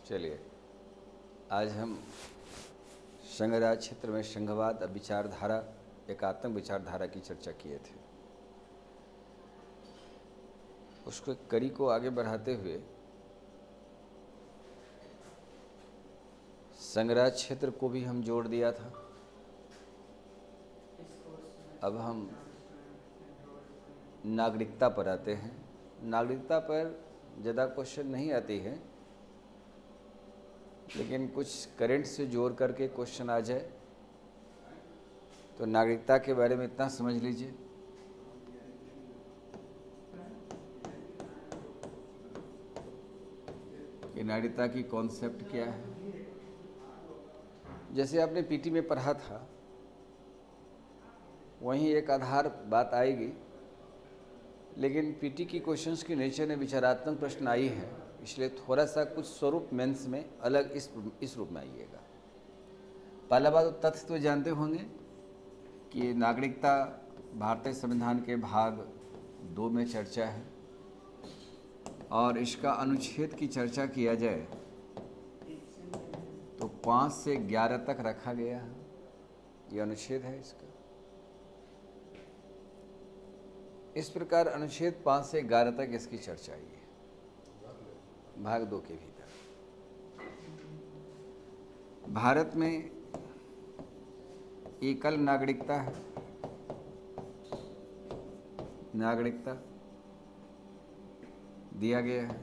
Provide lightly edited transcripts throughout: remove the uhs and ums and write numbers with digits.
चलिए, आज हम संघराज क्षेत्र में संघवाद विचारधारा, एकात्मक विचारधारा की चर्चा किए थे। उसको कड़ी को आगे बढ़ाते हुए संघराज क्षेत्र को भी हम जोड़ दिया था। अब हम नागरिकता पर आते हैं। नागरिकता पर ज़्यादा क्वेश्चन नहीं आती है, लेकिन कुछ करंट से जोड़ करके क्वेश्चन आ जाए तो नागरिकता के बारे में इतना समझ लीजिए कि नागरिकता की कॉन्सेप्ट क्या है। जैसे आपने पीटी में पढ़ा था, वहीं एक आधार बात आएगी, लेकिन पीटी की क्वेश्चंस की नेचर में विचारात्मक प्रश्न आई है, इसलिए थोड़ा सा कुछ स्वरूप मेंस में अलग इस रूप में आइएगा। पहला बात, तो तथ्य तो जानते होंगे कि नागरिकता भारतीय संविधान के भाग 2 में चर्चा है, और इसका अनुच्छेद की चर्चा किया जाए तो 5 से 11 तक रखा गया है। ये अनुच्छेद है इसका। इस प्रकार अनुच्छेद 5 से 11 तक इसकी चर्चा आई है भाग 2 के भीतर। भारत में एकल नागरिकता है। नागरिकता दिया गया है।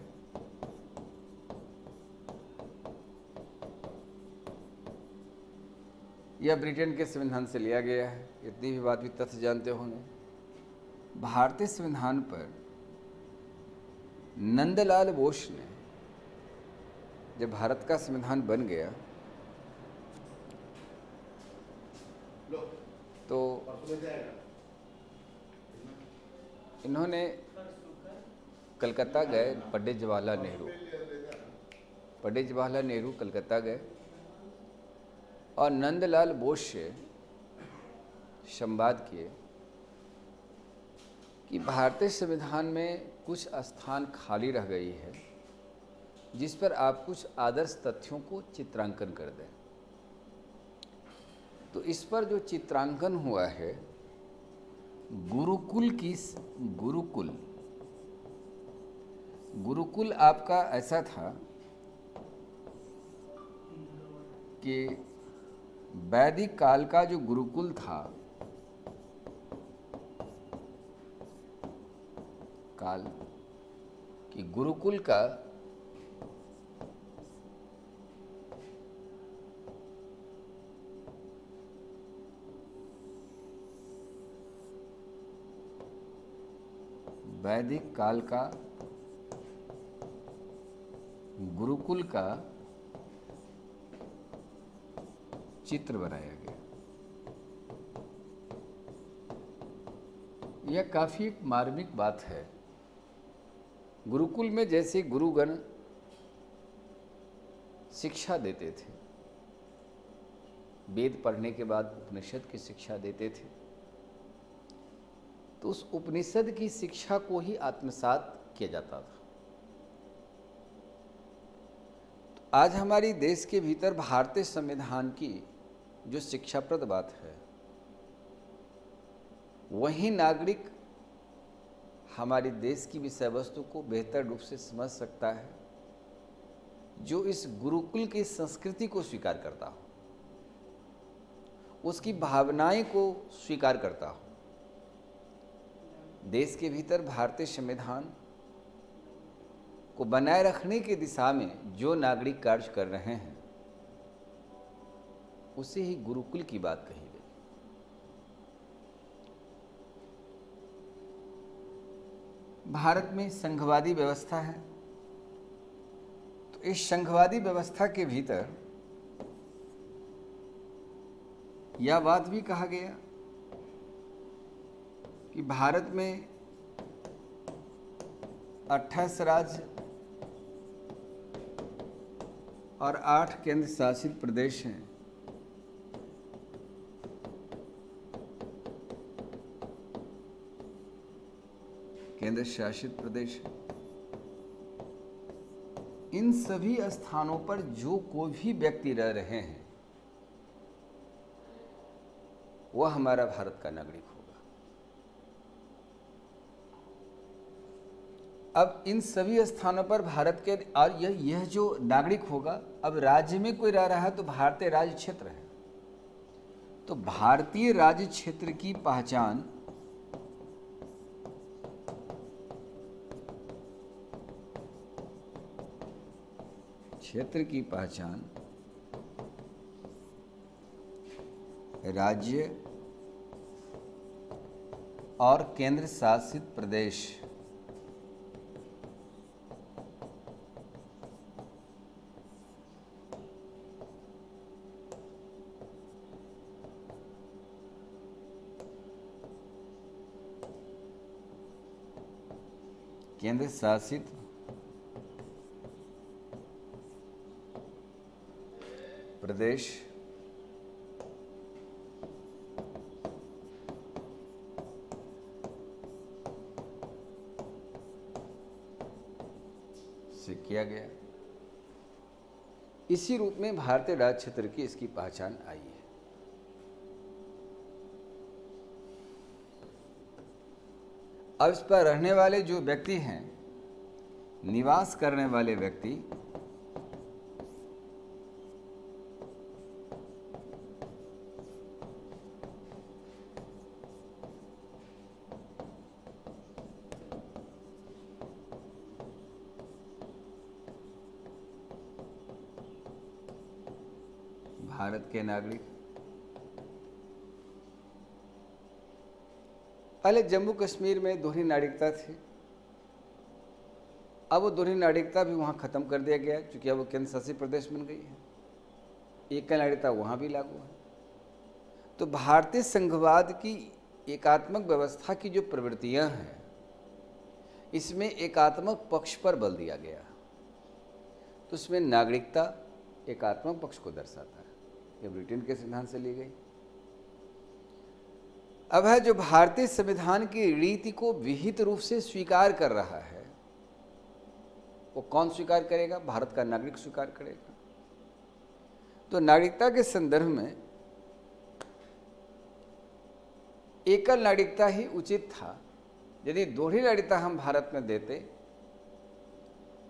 यह ब्रिटेन के संविधान से लिया गया है। इतनी भी बात भी तथ्य जानते होंगे। भारतीय संविधान पर नंदलाल बोस ने, जब भारत का संविधान बन गया तो इन्होंने कलकत्ता गए, पंडित जवाहरलाल नेहरू कलकत्ता गए और नंदलाल बोस से संवाद किए कि भारतीय संविधान में कुछ स्थान खाली रह गई है, जिस पर आप कुछ आदर्श तथ्यों को चित्रांकन कर दें। तो इस पर जो चित्रांकन हुआ है, गुरुकुल आपका ऐसा था कि वैदिक काल का जो गुरुकुल था, काल कि गुरुकुल का वैदिक काल का गुरुकुल का चित्र बनाया गया। यह काफी एक मार्मिक बात है। गुरुकुल में जैसे गुरुगण शिक्षा देते थे, वेद पढ़ने के बाद उपनिषद की शिक्षा देते थे, तो उस उपनिषद की शिक्षा को ही आत्मसात किया जाता था। तो आज हमारी देश के भीतर भारतीय संविधान की जो शिक्षाप्रद बात है, वही नागरिक हमारे देश की विषय वस्तु को बेहतर रूप से समझ सकता है, जो इस गुरुकुल की संस्कृति को स्वीकार करता हो, उसकी भावनाएं को स्वीकार करता हो। देश के भीतर भारतीय संविधान को बनाए रखने की दिशा में जो नागरिक कार्य कर रहे हैं, उसे ही गुरुकुल की बात कही गई। भारत में संघवादी व्यवस्था है, तो इस संघवादी व्यवस्था के भीतर यह बात भी कहा गया कि भारत में 28 राज्य और 8 केंद्र शासित प्रदेश हैं। केंद्र शासित प्रदेश इन सभी स्थानों पर जो कोई भी व्यक्ति रह रहे हैं वह हमारा भारत का नागरिक होगा। अब इन सभी स्थानों पर भारत के, और यह जो नागरिक होगा, अब राज्य में कोई रह रहा है तो भारतीय राज्य क्षेत्र है, तो भारतीय राज्य क्षेत्र की पहचान राज्य और केंद्र शासित प्रदेश केंद्र शासित प्रदेश से किया गया। इसी रूप में भारतीय राज्य क्षेत्र की इसकी पहचान आई है। अब इस पर रहने वाले जो व्यक्ति हैं, निवास करने वाले व्यक्ति, भारत के नागरिक। पहले जम्मू कश्मीर में दोहरी नागरिकता थी, अब वो दोहरी नागरिकता भी वहाँ ख़त्म कर दिया गया क्योंकि अब वो केंद्र शासित प्रदेश बन गई है। एक नागरिकता वहाँ भी लागू है। तो भारतीय संघवाद की एकात्मक व्यवस्था की जो प्रवृत्तियाँ हैं, इसमें एकात्मक पक्ष पर बल दिया गया। तो उसमें नागरिकता एकात्मक पक्ष को दर्शाता है। ये ब्रिटेन के सिद्धांत से ली गई। अब है जो भारतीय संविधान की रीति को विहित रूप से स्वीकार कर रहा है, वो कौन स्वीकार करेगा? भारत का नागरिक स्वीकार करेगा। तो नागरिकता के संदर्भ में एकल नागरिकता ही उचित था। यदि दोहरी नागरिकता हम भारत में देते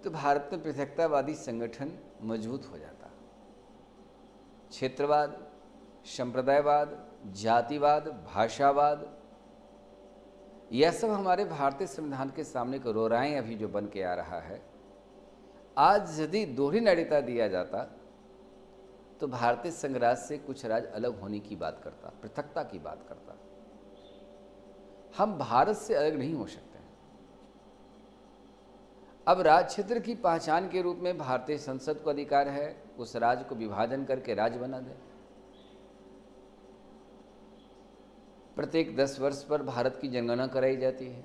तो भारत में पृथकतावादी संगठन मजबूत हो जाता। क्षेत्रवाद, संप्रदायवाद, जातिवाद, भाषावाद, यह सब हमारे भारतीय संविधान के सामने एक रोराएं अभी जो बन के आ रहा है। आज यदि दोहरी नागरिकता दिया जाता तो भारतीय संघराज से कुछ राज्य अलग होने की बात करता, पृथकता की बात करता। हम भारत से अलग नहीं हो सकते। अब राज्य क्षेत्र की पहचान के रूप में भारतीय संसद को अधिकार है उस राज्य को विभाजन करके राज्य बना दे। प्रत्येक 10 वर्ष पर भारत की जनगणना कराई जाती है।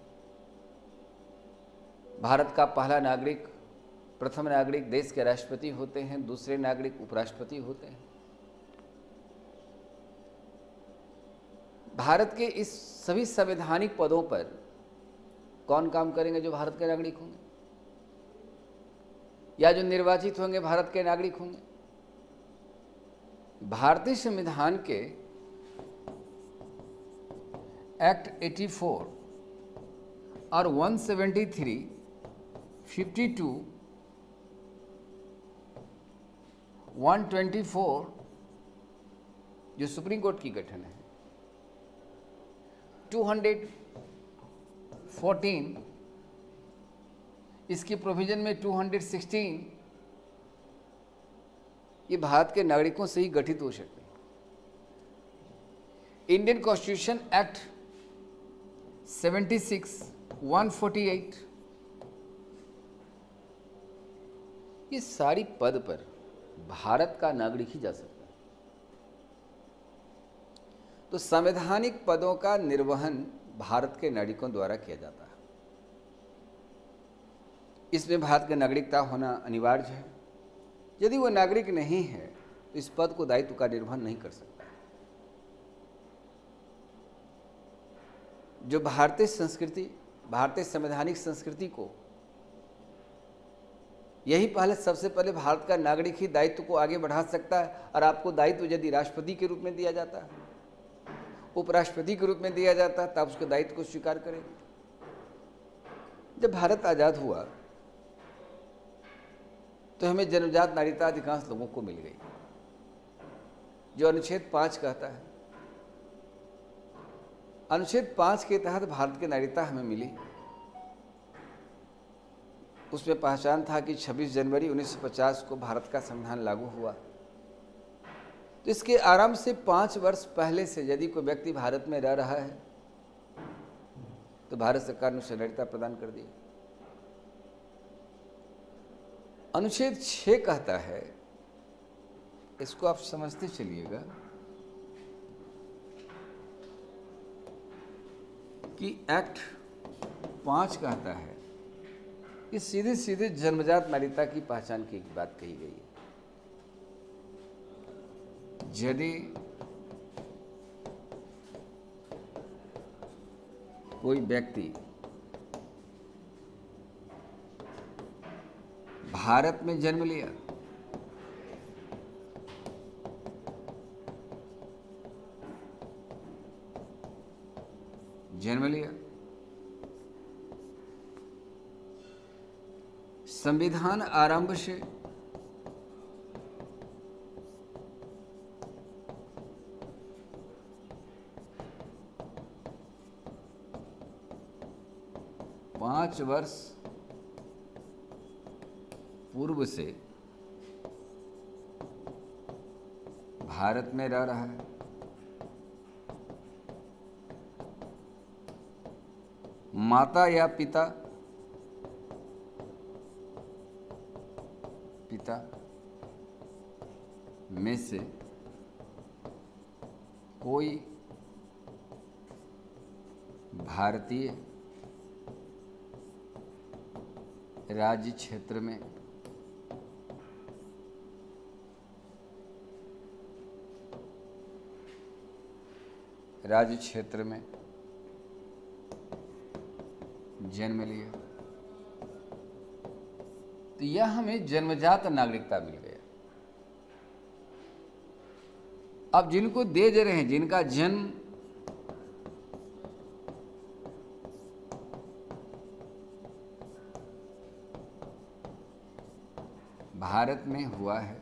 भारत का पहला नागरिक, प्रथम नागरिक देश के राष्ट्रपति होते हैं, दूसरे नागरिक उपराष्ट्रपति होते हैं। भारत के इस सभी संवैधानिक पदों पर कौन काम करेंगे? जो भारत के नागरिक होंगे, या जो निर्वाचित होंगे भारत के नागरिक होंगे। भारतीय संविधान के एक्ट 84 और 173, 52, 124 जो सुप्रीम कोर्ट की गठन है, 214 इसके प्रोविजन में 216, ये भारत के नागरिकों से ही गठित हो सकते हैं। इंडियन कॉन्स्टिट्यूशन एक्ट 76, 148, ये सारी पद पर भारत का नागरिक ही जा सकता है। तो संवैधानिक पदों का निर्वहन भारत के नागरिकों द्वारा किया जाता है। इसमें भारत का नागरिकता होना अनिवार्य है। यदि वो नागरिक नहीं है तो इस पद को दायित्व का निर्वहन नहीं कर सकता। जो भारतीय संस्कृति, भारतीय संवैधानिक संस्कृति को यही पहले सबसे पहले भारत का नागरिक ही दायित्व को आगे बढ़ा सकता है। और आपको दायित्व यदि राष्ट्रपति के रूप में दिया जाता है, उपराष्ट्रपति के रूप में दिया जाता है, तब उसके दायित्व को स्वीकार करें। जब भारत आज़ाद हुआ तो हमें जन्मजात नागरिकता अधिकांश लोगों को मिल गई, जो अनुच्छेद 5 कहता है। अनुच्छेद 5 के तहत भारत की नागरिकता हमें मिली। उसमें पहचान था कि 26 जनवरी 1950 को भारत का संविधान लागू हुआ। तो इसके आरंभ से 5 वर्ष पहले से यदि कोई व्यक्ति भारत में रह रहा है तो भारत सरकार ने उसे नागरिकता प्रदान कर दी। अनुच्छेद 6 कहता है, इसको आप समझते चलिएगा, कि एक्ट 5 कहता है कि सीधे सीधे जन्मजात नागरिकता की पहचान की एक बात कही गई है। यदि कोई व्यक्ति भारत में जन्म लिया, संविधान आरंभ से पाँच वर्ष पूर्व से भारत में रह रहा है, माता या पिता में से कोई भारतीय राज्य क्षेत्र में जन्म लिया, तो यह हमें जन्मजात नागरिकता मिल गया। अब जिनको दे रहे हैं, जिनका जन्म भारत में हुआ है,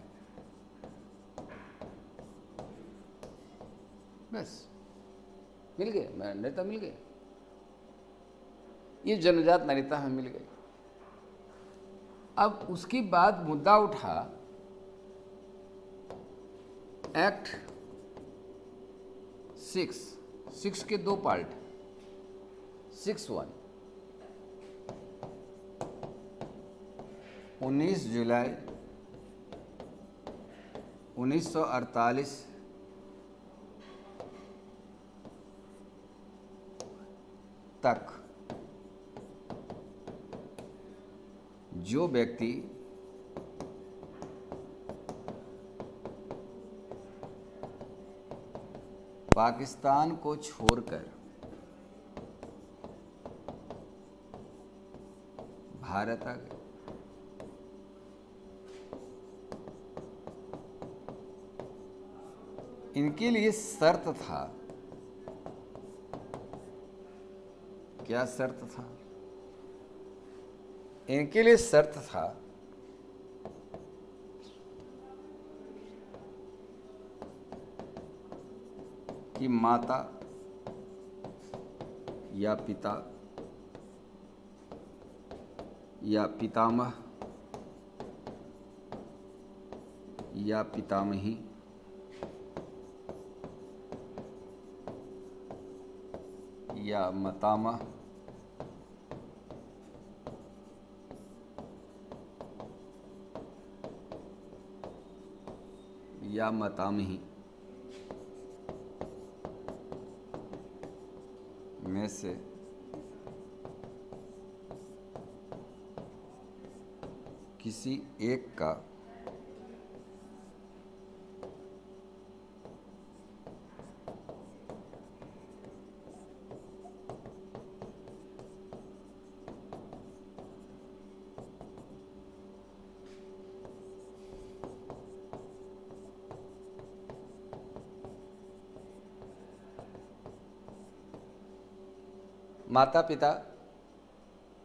बस मिल गया, नागरिकता मिल गया। ये जन्मजात नागरिकता हमें मिल गई। अब उसके बाद मुद्दा उठा एक्ट 6 के दो पार्ट, 6(1) 19 जुलाई 1948 तक जो व्यक्ति पाकिस्तान को छोड़कर भारत आ गए, इनके लिए शर्त था। क्या शर्त था? इनके लिए शर्त था कि माता या पिता या पितामह या पितामही या मातामह या मातामही में से किसी एक का माता पिता,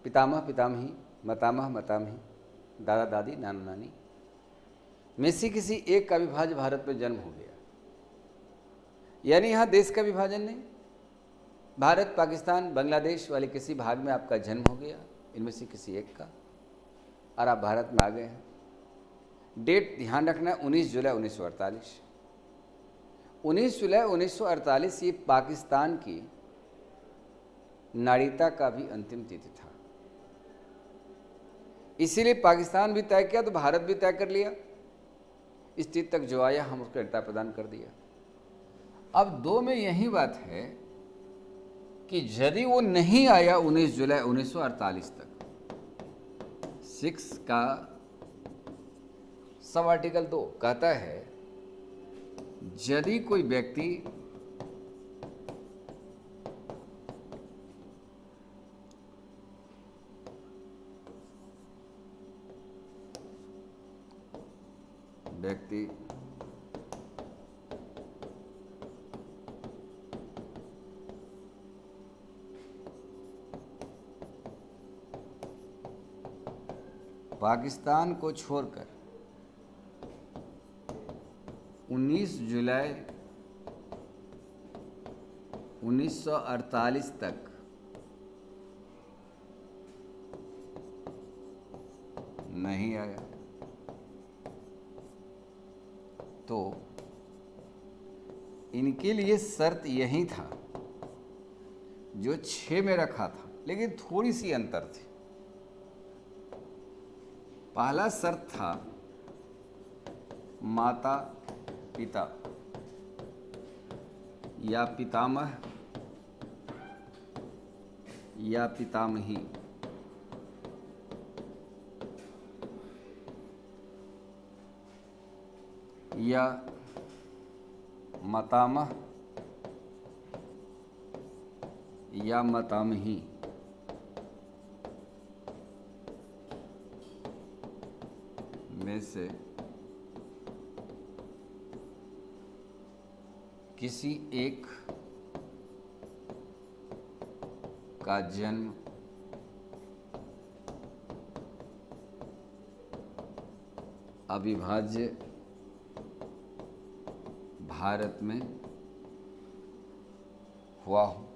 पितामह पितामही, मातामह मातामही, दादा दादी, नाना नानी में से किसी एक का विभाज्य भारत में जन्म हो गया। यानी यहाँ देश का विभाजन नहीं, भारत पाकिस्तान बांग्लादेश वाले किसी भाग में आपका जन्म हो गया, इनमें से किसी एक का, और आप भारत में आ गए हैं। डेट ध्यान रखना, 19 जुलाई 1948। 19 जुलाई 1948 ये पाकिस्तान की नागरिकता का भी अंतिम तिथि था। इसीलिए पाकिस्तान भी तय किया तो भारत भी तय कर लिया, इस तिथि तक जो आया हम उसको नागरिकता प्रदान कर दिया। अब दो में यही बात है कि यदि वो नहीं आया 19 जुलाई 1948 तक, 6 का सब आर्टिकल 2 कहता है यदि कोई व्यक्ति पाकिस्तान को छोड़कर 19 जुलाई 1948 तक नहीं आया तो इनके लिए शर्त यही था जो 6 में रखा था, लेकिन थोड़ी सी अंतर थी। पहला शर्त था माता पिता या पितामह या पितामही या मातामह या मातामही में से किसी एक का जन्म अविभाज्य भारत में हुआ हो।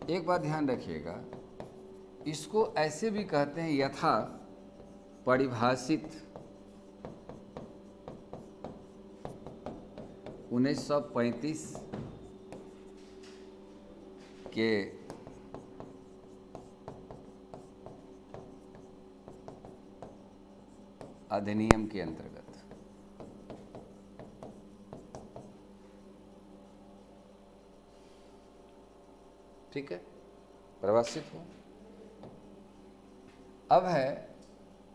एक बात ध्यान रखिएगा, इसको ऐसे भी कहते हैं यथा परिभाषित 1935 के अधिनियम के अंतर्गत। ठीक है, प्रवासित हो।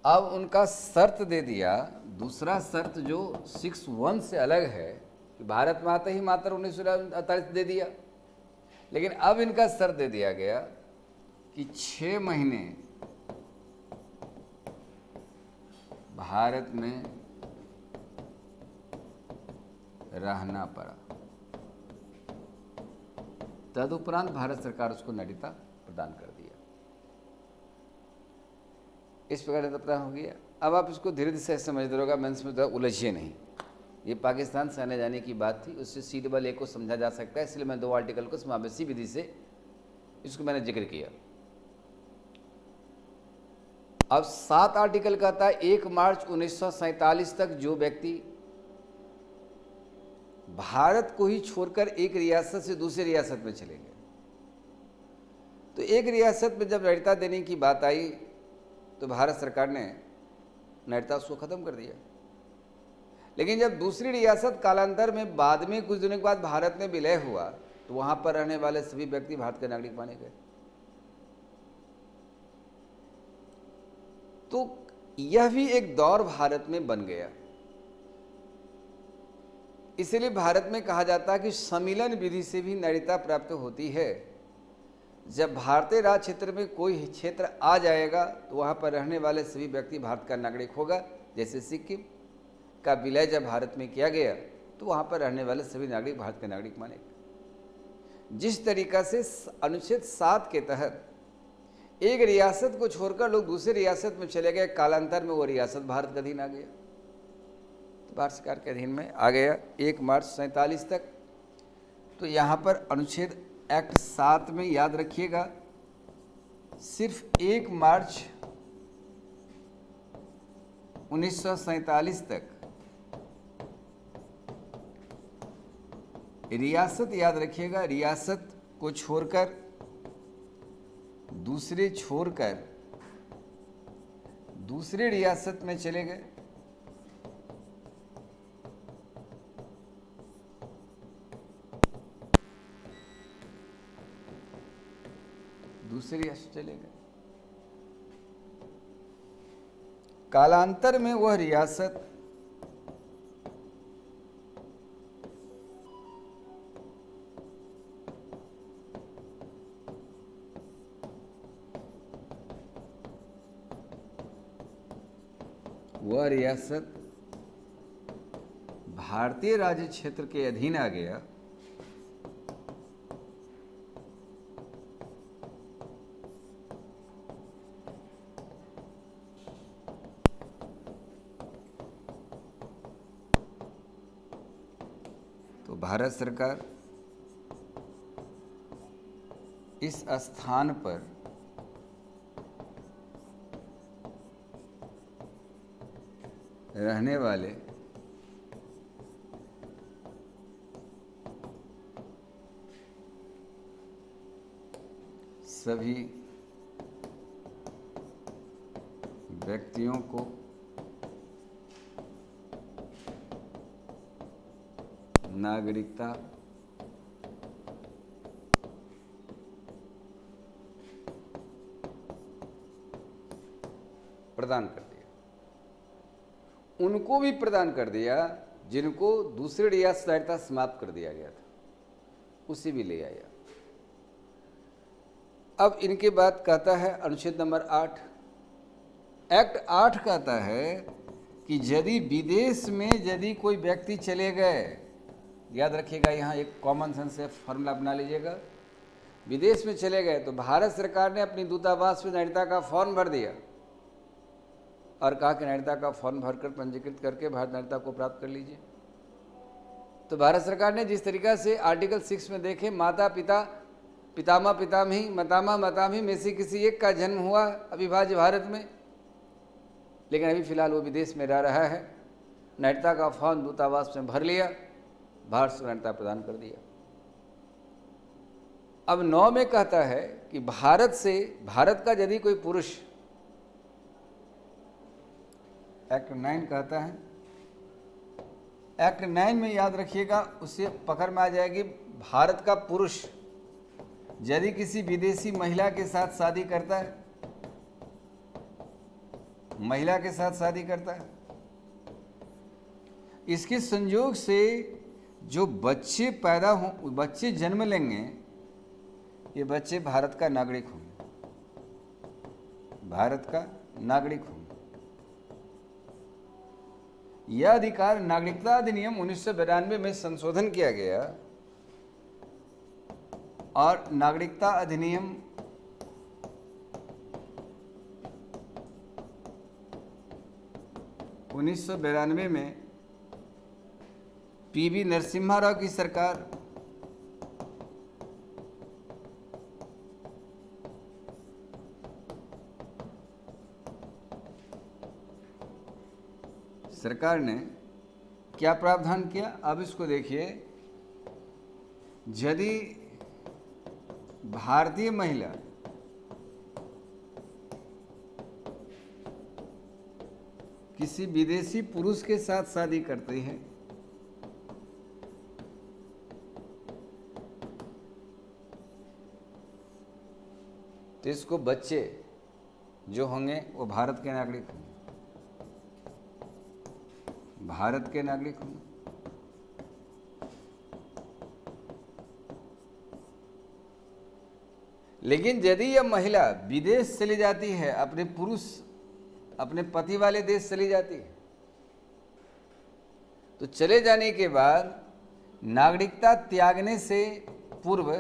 अब उनका शर्त दे दिया, दूसरा शर्त जो 6(1) से अलग है कि भारत में आते ही मात्र 1948 दे दिया, लेकिन अब इनका शर्त दे दिया गया कि 6 महीने भारत में रहना पड़ा, तदुपरांत भारत सरकार उसको नागरिकता प्रदान कर दिया। इस प्रकार से पता हो गया। अब आप इसको धीरे धीरे से समझते रहोगा, मेंस में तो उलझिए नहीं। ये पाकिस्तान से आने जाने की बात थी, उससे C+A को समझा जा सकता है, इसलिए मैं 2 आर्टिकल को समावेशी विधि से इसको मैंने जिक्र किया। अब 7 आर्टिकल कहता है 1 मार्च 1947 तक जो व्यक्ति भारत को ही छोड़कर एक रियासत से दूसरी रियासत में चले गए, तो एक रियासत में जब नागरिकता देने की बात आई तो भारत सरकार ने नागरिकता उसको ख़त्म कर दिया। लेकिन जब दूसरी रियासत कालांतर में बाद में कुछ दिनों के बाद भारत में विलय हुआ तो वहाँ पर रहने वाले सभी व्यक्ति भारत के नागरिक माने गए। तो यह भी एक दौर भारत में बन गया। इसलिए भारत में कहा जाता है कि सम्मिलन विधि से भी नागरिकता प्राप्त होती है। जब भारतीय राज्य क्षेत्र में कोई क्षेत्र आ जाएगा तो वहाँ पर रहने वाले सभी व्यक्ति भारत का नागरिक होगा, जैसे सिक्किम का विलय जब भारत में किया गया तो वहाँ पर रहने वाले सभी नागरिक भारत के नागरिक माने गए। जिस तरीका से अनुच्छेद 7 के तहत एक रियासत को छोड़कर लोग दूसरी रियासत में चले गए, कालांतर में वो रियासत भारत के अधीन आ गया, तो भारत सरकार के अधीन में आ गया 1 मार्च 47 तक। तो यहाँ पर अनुच्छेद एक्ट 7 में याद रखिएगा सिर्फ 1 मार्च 1947 तक रियासत, याद रखिएगा, रियासत को छोड़कर दूसरे रियासत में चले गए। दूसरे रियासत चले गए, कालांतर में वह रियासत भारतीय राज्य क्षेत्र के अधीन आ गया। तो भारत सरकार इस स्थान पर रहने वाले सभी व्यक्तियों को नागरिकता प्रदान कर दिया। उनको भी प्रदान कर दिया जिनको दूसरे रियासत नागरिकता समाप्त कर दिया गया था, उसे भी ले आया। अब इनके बाद कहता है अनुच्छेद नंबर 8, एक्ट 8 कहता है कि यदि विदेश में यदि कोई व्यक्ति चले गए, याद रखिएगा यहाँ एक कॉमन सेंस से फॉर्मूला बना लीजिएगा, विदेश में चले गए तो भारत सरकार ने अपनी दूतावास में नागरिकता का फॉर्म भर दिया और कहा कि नागरिकता का फॉर्म भरकर पंजीकृत करके भारत नागरिकता को प्राप्त कर लीजिए। तो भारत सरकार ने जिस तरीका से आर्टिकल 6 में देखे माता पिता पितामह पितामही मातामह मातामही में से किसी एक का जन्म हुआ अविभाज्य भारत में, लेकिन अभी फिलहाल वो विदेश में रह रहा है, नागरिकता का फॉर्म दूतावास में भर लिया, भारत से नागरिकता प्रदान कर दिया। अब 9 में कहता है कि भारत का यदि कोई पुरुष, एक्ट 9 कहता है, एक्ट 9 में याद रखिएगा उसे पकड़ में आ जाएगी, भारत का पुरुष यदि किसी विदेशी महिला के साथ शादी करता है, महिला के साथ शादी करता है, इसके संयोग से जो बच्चे पैदा हो, बच्चे जन्म लेंगे, ये बच्चे भारत का नागरिक होंगे, भारत का नागरिक होंगे। यह अधिकार नागरिकता अधिनियम 1992 में संशोधन किया गया और नागरिकता अधिनियम 1992 में पीवी नरसिम्हा राव की सरकार ने क्या प्रावधान किया, अब इसको देखिए। यदि भारतीय महिला किसी विदेशी पुरुष के साथ शादी करती है तो इसको बच्चे जो होंगे वो भारत के नागरिक होंगे, भारत के नागरिक होंगे। लेकिन यदि यह महिला विदेश चली जाती है, अपने पति वाले देश चली जाती है, तो चले जाने के बाद नागरिकता त्यागने से पूर्व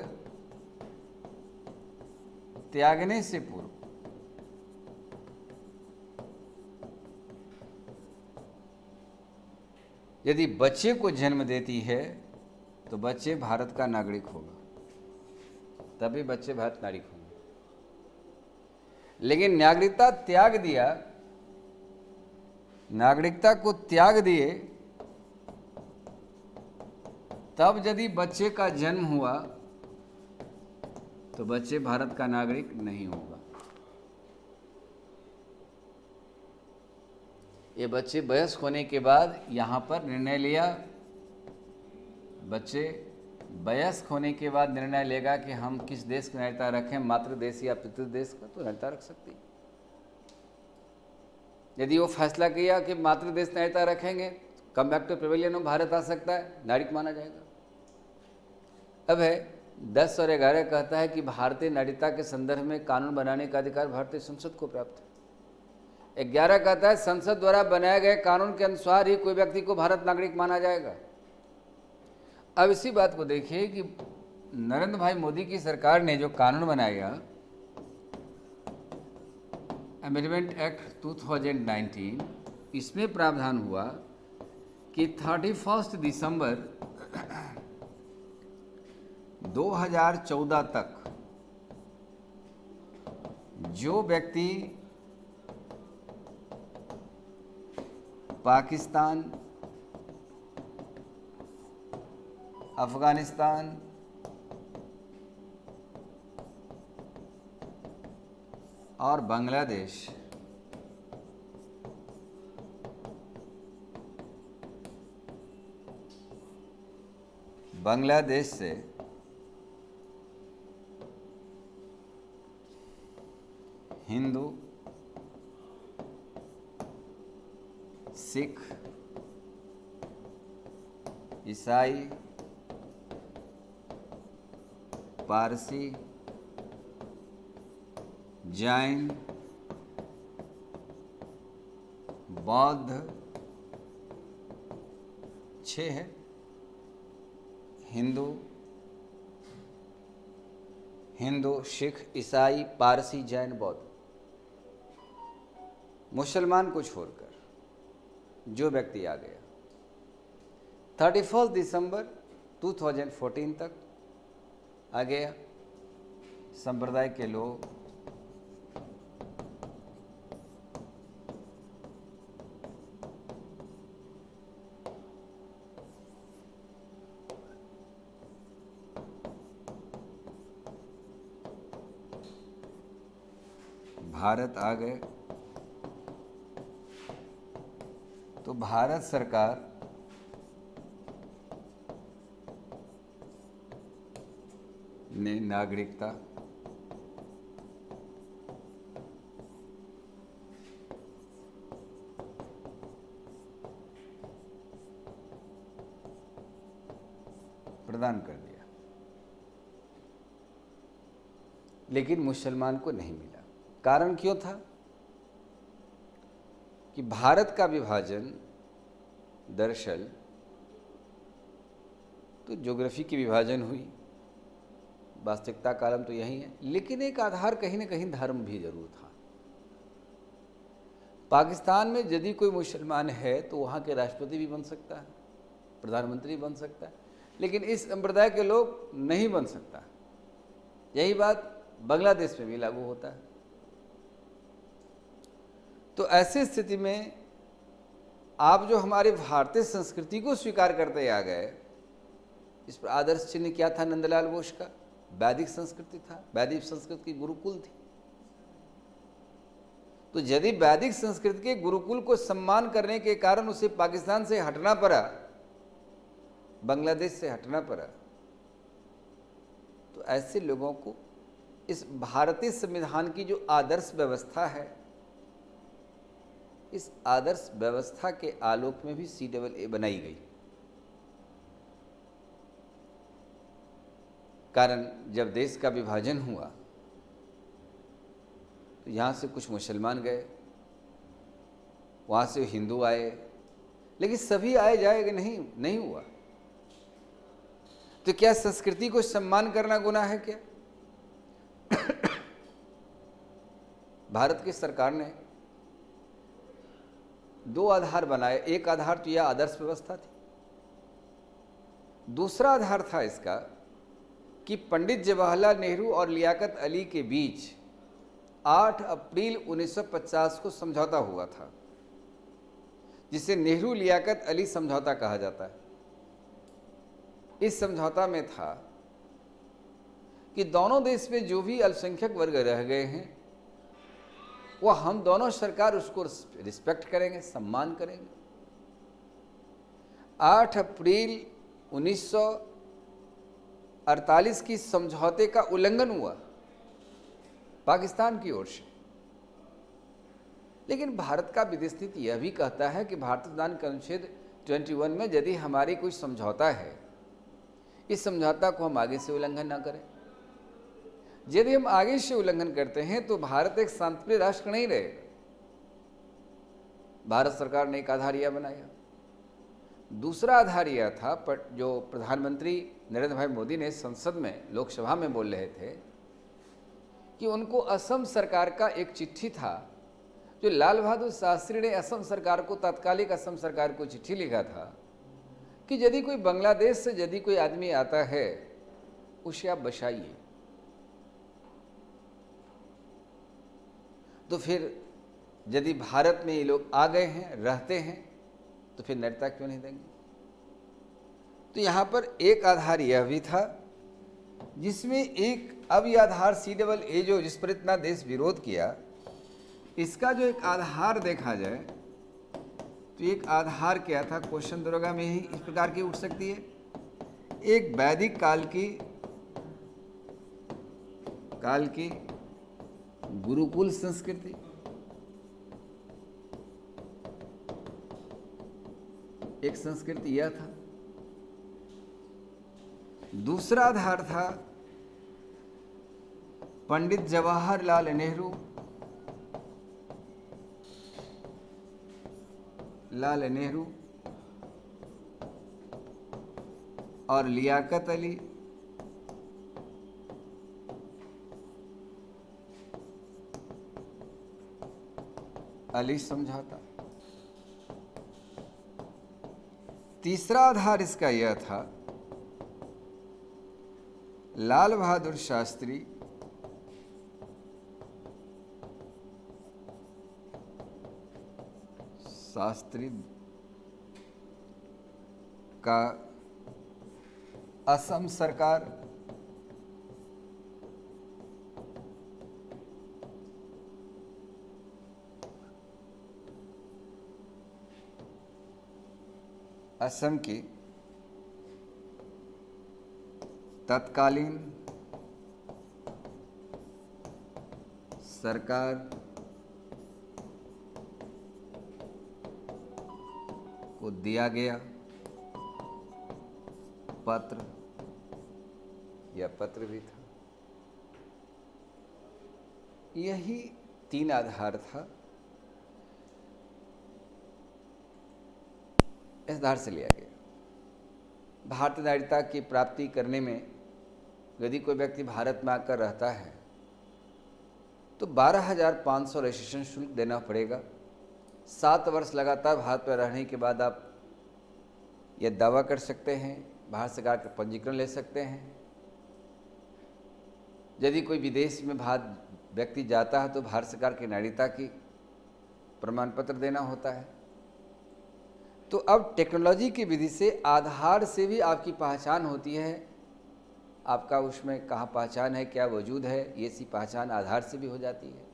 यदि बच्चे को जन्म देती है तो बच्चे भारत का नागरिक होगा, तभी बच्चे भारत नागरिक होंगे। लेकिन नागरिकता को त्याग दिए, तब यदि बच्चे का जन्म हुआ तो बच्चे भारत का नागरिक नहीं होगा। ये बच्चे वयस्क होने के बाद यहाँ पर निर्णय लिया, बच्चे वयस्क होने के बाद निर्णय लेगा कि हम किस देश की नागरिकता रखें, मातृ देश या पितृ देश का, तो नागरिकता रख सकती है। यदि वो फैसला किया कि मातृ देश नागरिकता रखेंगे, come back to pavilion of Bharat आ सकता है, नागरिक माना जाएगा। अब है 10 और 11 कहता है कि भारतीय नागरिकता के संदर्भ में कानून बनाने का अधिकार भारतीय संसद को प्राप्त है। 11 कहता है संसद द्वारा बनाए गए कानून के अनुसार ही कोई व्यक्ति को भारत नागरिक माना जाएगा। अब इसी बात को देखिए कि नरेंद्र भाई मोदी की सरकार ने जो कानून बनाया, अमेंडमेंट एक्ट 2019, इसमें प्रावधान हुआ कि 31 दिसंबर 2014 तक जो व्यक्ति पाकिस्तान, अफगानिस्तान, और बांग्लादेश से हिंदू, सिख, ईसाई, पारसी, जैन, बौद्ध, 6 है, हिंदू, सिख, ईसाई, पारसी, जैन, बौद्ध, मुसलमान को छोड़कर जो व्यक्ति आ गया 31 दिसंबर 2014 तक आ गया, संप्रदाय के लोग, भारत आ गए, तो भारत सरकार ने नागरिकता प्रदान कर दिया, लेकिन मुसलमान को नहीं मिला। कारण क्यों था कि भारत का विभाजन दरअसल तो ज्योग्राफी की विभाजन हुई, वास्तविकता का आलम तो यही है, लेकिन एक आधार कहीं ना कहीं धर्म भी जरूर था। पाकिस्तान में यदि कोई मुसलमान है तो वहाँ के राष्ट्रपति भी बन सकता है, प्रधानमंत्री बन सकता है, लेकिन इस संप्रदाय के लोग नहीं बन सकता। यही बात बांग्लादेश में भी लागू होता है। तो ऐसी स्थिति में आप जो हमारे भारतीय संस्कृति को स्वीकार करते आ गए, इस पर आदर्श चिन्ह क्या था नंदलाल बोस का? वैदिक संस्कृति था, वैदिक संस्कृति की गुरुकुल थी। तो यदि वैदिक संस्कृति के गुरुकुल को सम्मान करने के कारण उसे पाकिस्तान से हटना पड़ा, बांग्लादेश से हटना पड़ा, तो ऐसे लोगों को इस भारतीय संविधान की जो आदर्श व्यवस्था है, इस आदर्श व्यवस्था के आलोक में भी CAA बनाई गई। कारण जब देश का विभाजन हुआ तो यहाँ से कुछ मुसलमान गए, वहाँ से हिंदू आए, लेकिन सभी आए जाएगा नहीं, नहीं हुआ। तो क्या संस्कृति को सम्मान करना गुनाह है क्या? भारत की सरकार ने 2 आधार बनाए। एक आधार तो यह आदर्श व्यवस्था थी, दूसरा आधार था इसका कि पंडित जवाहरलाल नेहरू और लियाकत अली के बीच 8 अप्रैल 1950 को समझौता हुआ था, जिसे नेहरू लियाकत अली समझौता कहा जाता है। इस समझौता में था कि दोनों देश में जो भी अल्पसंख्यक वर्ग रह गए हैं वो हम दोनों सरकार उसको रिस्पेक्ट करेंगे, सम्मान करेंगे। 8 अप्रैल 1948 की समझौते का उल्लंघन हुआ पाकिस्तान की ओर से। लेकिन भारत का विदेश नीति यह भी कहता है कि भारतीय संविधान के अनुच्छेद 21 में यदि हमारी कोई समझौता है, इस समझौता को हम आगे से उल्लंघन ना करें। यदि हम आगे से उल्लंघन करते हैं तो भारत एक शांतिप्रिय राष्ट्र नहीं रहेगा। भारत सरकार ने एक आधार यह बनाया। दूसरा आधार यह था जो प्रधानमंत्री नरेंद्र भाई मोदी ने संसद में, लोकसभा में बोल रहे थे कि उनको असम सरकार का एक चिट्ठी था, जो लाल बहादुर शास्त्री ने असम सरकार को, तत्कालिक असम सरकार को चिट्ठी लिखा था कि यदि कोई बांग्लादेश से यदि कोई आदमी आता है उसे आप बचाइए। तो फिर यदि भारत में ये लोग आ गए हैं, रहते हैं, तो फिर नागरिकता क्यों नहीं देंगे? तो यहाँ पर एक आधार यह भी था, जिसमें एक अब यह आधार CAA जो जिस पर इतना देश विरोध किया, इसका जो एक आधार देखा जाए तो एक आधार क्या था? क्वेश्चन दुर्गा में ही इस प्रकार की उठ सकती है। एक वैदिक काल की गुरुकुल संस्कृति, एक संस्कृति यह था। दूसरा आधार था पंडित जवाहरलाल नेहरू और लियाकत अली समझौता। तीसरा आधार इसका यह था लाल बहादुर शास्त्री का असम सरकार असम की तत्कालीन सरकार को दिया गया पत्र, यह पत्र भी था। यही 3 आधार था, इस आधार से लिया गया। भारतीय नागरिकता की प्राप्ति करने में यदि कोई व्यक्ति भारत में आकर रहता है तो 12,500 रजिस्ट्रेशन शुल्क देना पड़ेगा। 7 वर्ष लगातार भारत में रहने के बाद आप यह दावा कर सकते हैं, भारत सरकार का पंजीकरण ले सकते हैं। यदि कोई विदेश में व्यक्ति जाता है तो भारत सरकार की नागरिकता की प्रमाण पत्र देना होता है। तो अब टेक्नोलॉजी की विधि से आधार से भी आपकी पहचान होती है, आपका उसमें कहाँ पहचान है, क्या वजूद है, ये सी पहचान आधार से भी हो जाती है।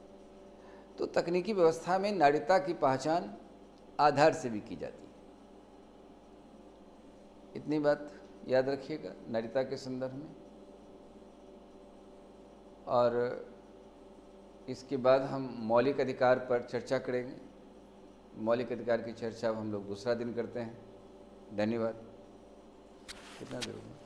तो तकनीकी व्यवस्था में नागरिकता की पहचान आधार से भी की जाती है। इतनी बात याद रखिएगा नागरिकता के संदर्भ में। और इसके बाद हम मौलिक अधिकार पर चर्चा करेंगे। मौलिक अधिकार की चर्चा हम लोग दूसरा दिन करते हैं। धन्यवाद। कितना देर हुआ?